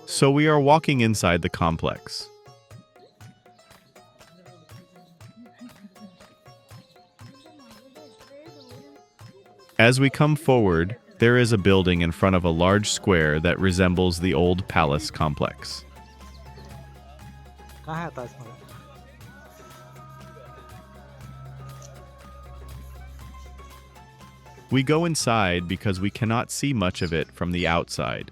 So we are walking inside the complex. As we come forward, there is a building in front of a large square that resembles the old palace complex. कहाँ है Taj Mahal? We go inside because we cannot see much of it from the outside.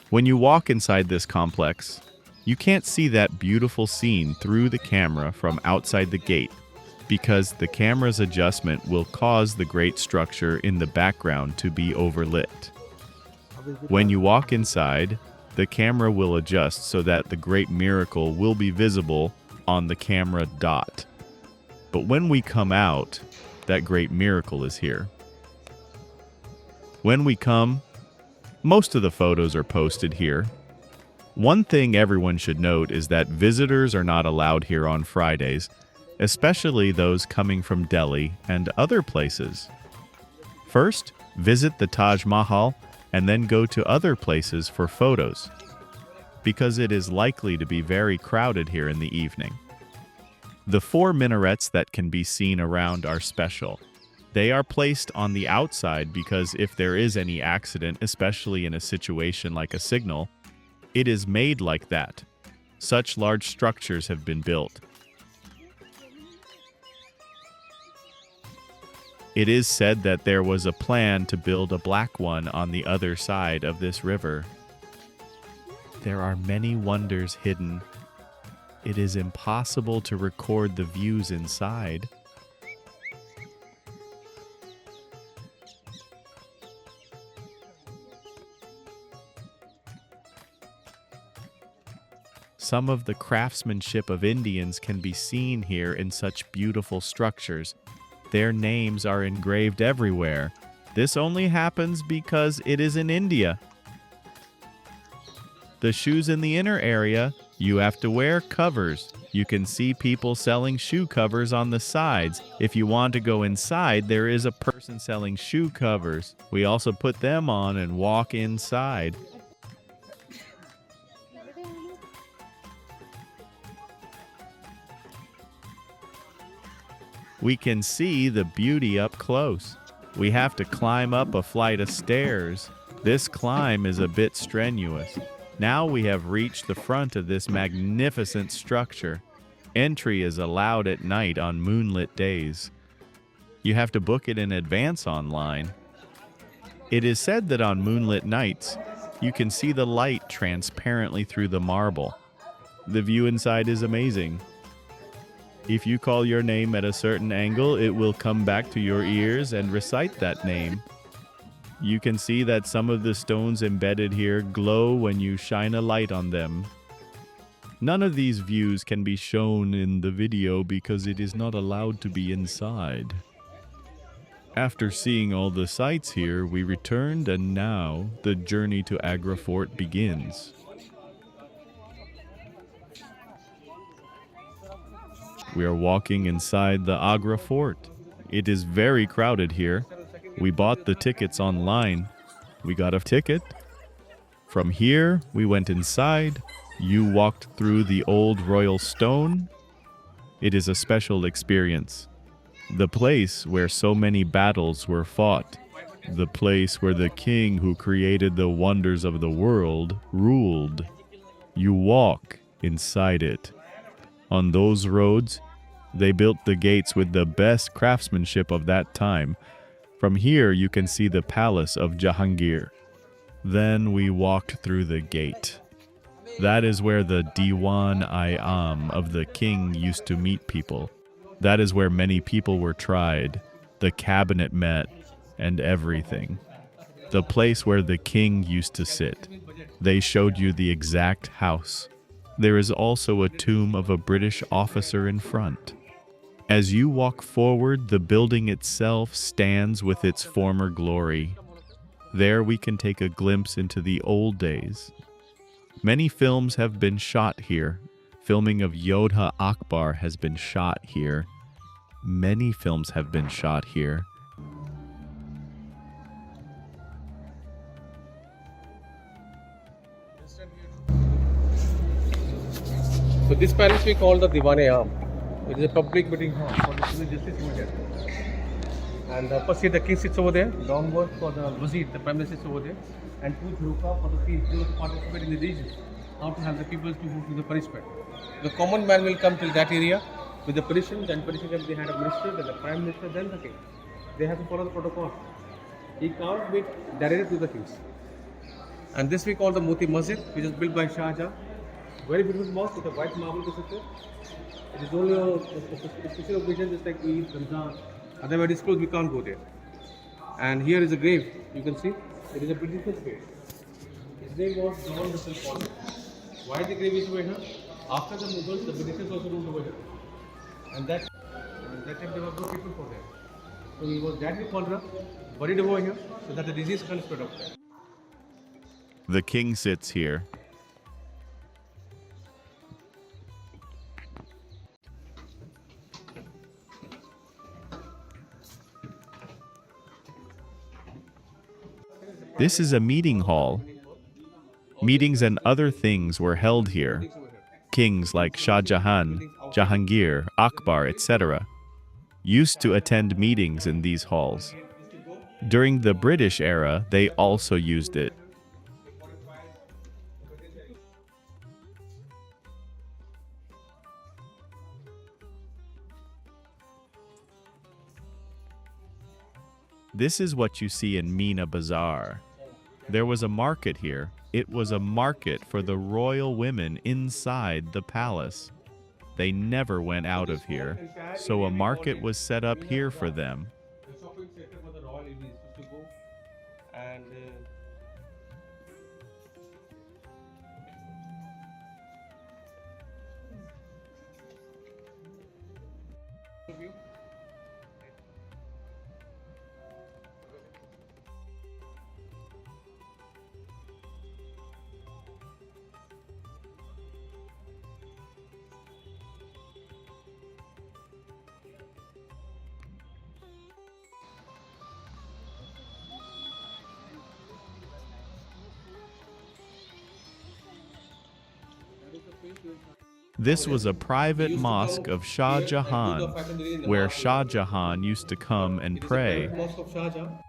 When you walk inside this complex, you can't see that beautiful scene through the camera from outside the gate because the camera's adjustment will cause the great structure in the background to be overlit. When you walk inside, the camera will adjust so that the great miracle will be visible on the camera dot. But when we come out, that great miracle is here. When we come, most of the photos are posted here. One thing everyone should note is that visitors are not allowed here on Fridays, especially those coming from Delhi and other places. First, visit the Taj Mahal and then go to other places for photos, because it is likely to be very crowded here in the evening. The 4 minarets that can be seen around are special. They are placed on the outside because if there is any accident, especially in a situation like a signal, it is made like that. Such large structures have been built. It is said that there was a plan to build a black one on the other side of this river. There are many wonders hidden. It is impossible to record the views inside. Some of the craftsmanship of Indians can be seen here in such beautiful structures. Their names are engraved everywhere. This only happens because it is in India. The shoes in the inner area, you have to wear covers. You can see people selling shoe covers on the sides. If you want to go inside, there is a person selling shoe covers. We also put them on and walk inside. We can see the beauty up close. We have to climb up a flight of stairs. This climb is a bit strenuous. Now we have reached the front of this magnificent structure. Entry is allowed at night on moonlit days. You have to book it in advance online. It is said that on moonlit nights, you can see the light transparently through the marble. The view inside is amazing. If you call your name at a certain angle, it will come back to your ears and recite that name. You can see that some of the stones embedded here glow when you shine a light on them. None of these views can be shown in the video because it is not allowed to be inside. After seeing all the sights here, we returned and now the journey to Agra Fort begins. We are walking inside the Agra Fort. It is very crowded here. We bought the tickets online. We got a ticket. From here, we went inside. You walked through the old royal stone. It is a special experience. The place where so many battles were fought. The place where the king who created the wonders of the world ruled. You walk inside it. On those roads, they built the gates with the best craftsmanship of that time. From here, you can see the palace of Jahangir. Then we walked through the gate. That is where the Diwan-i-Am of the king used to meet people. That is where many people were tried, the cabinet met, and everything. The place where the king used to sit. They showed you the exact house. There is also a tomb of a British officer in front. As you walk forward, the building itself stands with its former glory. There we can take a glimpse into the old days. Many films have been shot here. Filming of Yodha Akbar has been shot here. Many films have been shot here. So this palace we call the Diwan-i-Am. It is a public meeting hall for the civil justice over here. And first see the king sits over there, downward for the vizier, the prime minister sits over there, and two jhuka for the people who participate in the region. How to have the people to go to the punishment. The common man will come to that area with the petition, then petition can be the head of minister, then the prime minister, then the king. They have to follow the protocol. He can't meet directly to the kings. And this we call the Moti Masjid, which is built by Shah Jahan. Very beautiful mosque with a white marble structure. It is only a special occasion, just like Eid, Ramzan. Otherwise, it's closed, we can't go there. And here is a grave. You can see it is a beautiful grave. His name was John the Sultan. Why the grave is over here? After the Mughals, the Britishers also ruled over here. And that time there were no people for there. So he was dead with cholera, buried over here, so that the disease can't spread out there. The king sits here. This is a meeting hall. Meetings and other things were held here. Kings like Shah Jahan, Jahangir, Akbar, etc. used to attend meetings in these halls. During the British era, they also used it. This is what you see in Meena Bazaar. There was a market here. It was a market for the royal women inside the palace. They never went out of here, so a market was set up here for them. The shopping center for the royal ladies to go and This was a private mosque of Shah Jahan, where Shah Jahan used to come and pray. mosque of Shah Jahan.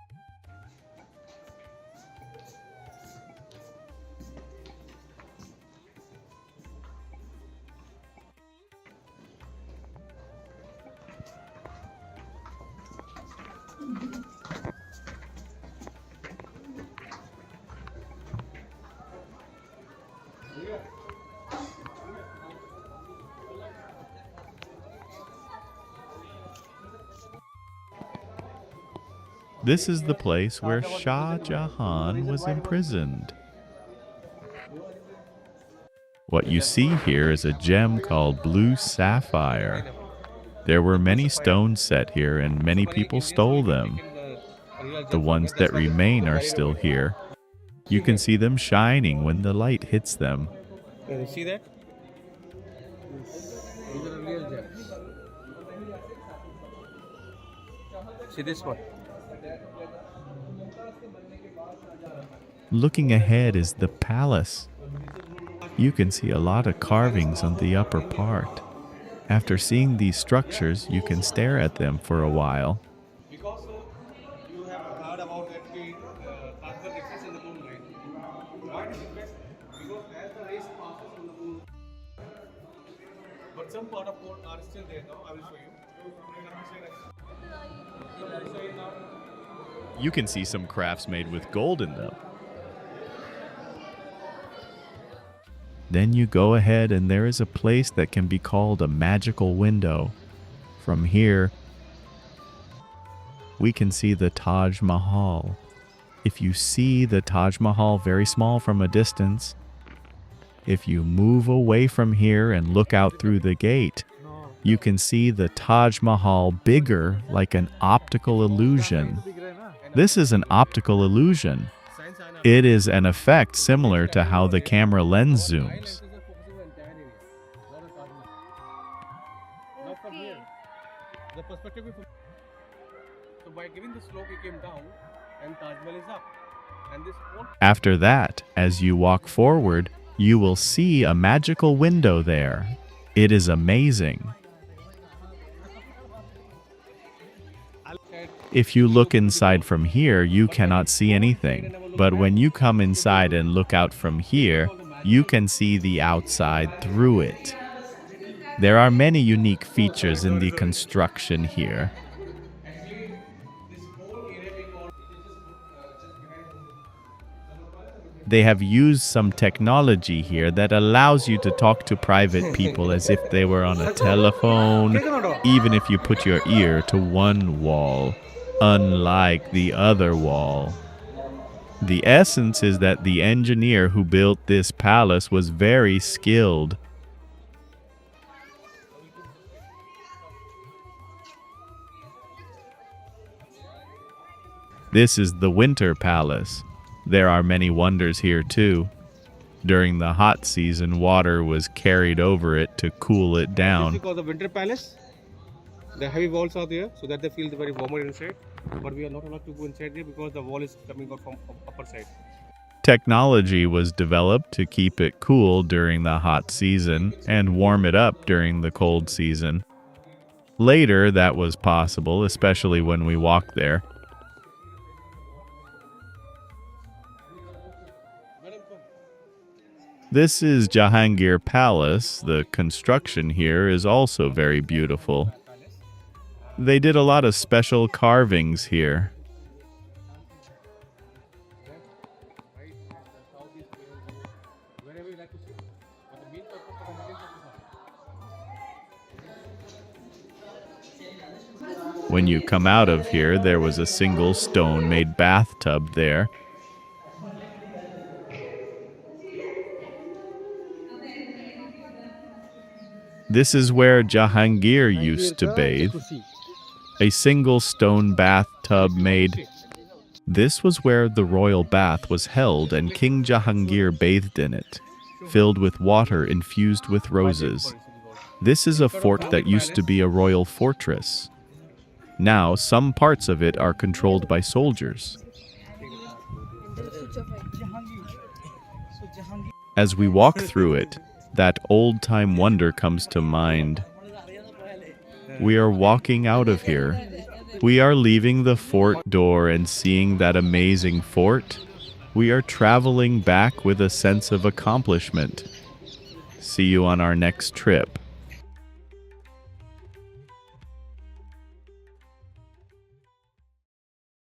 This is the place where Shah Jahan was imprisoned. What you see here is a gem called blue sapphire. There were many stones set here and many people stole them. The ones that remain are still here. You can see them shining when the light hits them. Can you see that? These are real gems. See this one. Looking ahead is the palace. You can see a lot of carvings on the upper part. After seeing these structures, you can stare at them for a while. Because you have heard about that the Taj Mahal exists in the moonlight. Why does it best? Because as the rays passes from the moon, but some part of gold are still there now. I will show you. You can see some crafts made with gold in them. Then you go ahead and there is a place that can be called a magical window. From here, we can see the Taj Mahal. If you see the Taj Mahal very small from a distance, if you move away from here and look out through the gate, you can see the Taj Mahal bigger, like an optical illusion. This is an optical illusion. It is an effect similar to how the camera lens zooms. The perspective is so by giving the slope, he came down, and Taj Mahal is up, and this whole After that, as you walk forward, you will see a magical window there. It is amazing. If you look inside from here, you cannot see anything. But when you come inside and look out from here, you can see the outside through it. There are many unique features in the construction here. They have used some technology here that allows you to talk to private people as if they were on a telephone, even if you put your ear to one wall, unlike the other wall. The essence is that the engineer who built this palace was very skilled. This is the Winter Palace. There are many wonders here too. During the hot season, water was carried over it to cool it this down. is called the Winter Palace. The heavy walls are there, so that they feel very warmer inside. But we are not allowed to go inside there because the wall is coming out from upper side. Technology was developed to keep it cool during the hot season and warm it up during the cold season. Later, that was possible, especially when we walked there. This is Jahangir Palace. The construction here is also very beautiful. They did a lot of special carvings here. Wherever you like to see. But the main purpose of the meeting is When you come out of here, there was a single stone-made bathtub there. This is where Jahangir used to bathe. A single stone bathtub made. This was where the royal bath was held and King Jahangir bathed in it, filled with water infused with roses. This is a fort that used to be a royal fortress. Now, some parts of it are controlled by soldiers. As we walk through it, that old-time wonder comes to mind. We are walking out of here. We are leaving the fort door and seeing that amazing fort. We are traveling back with a sense of accomplishment. See you on our next trip.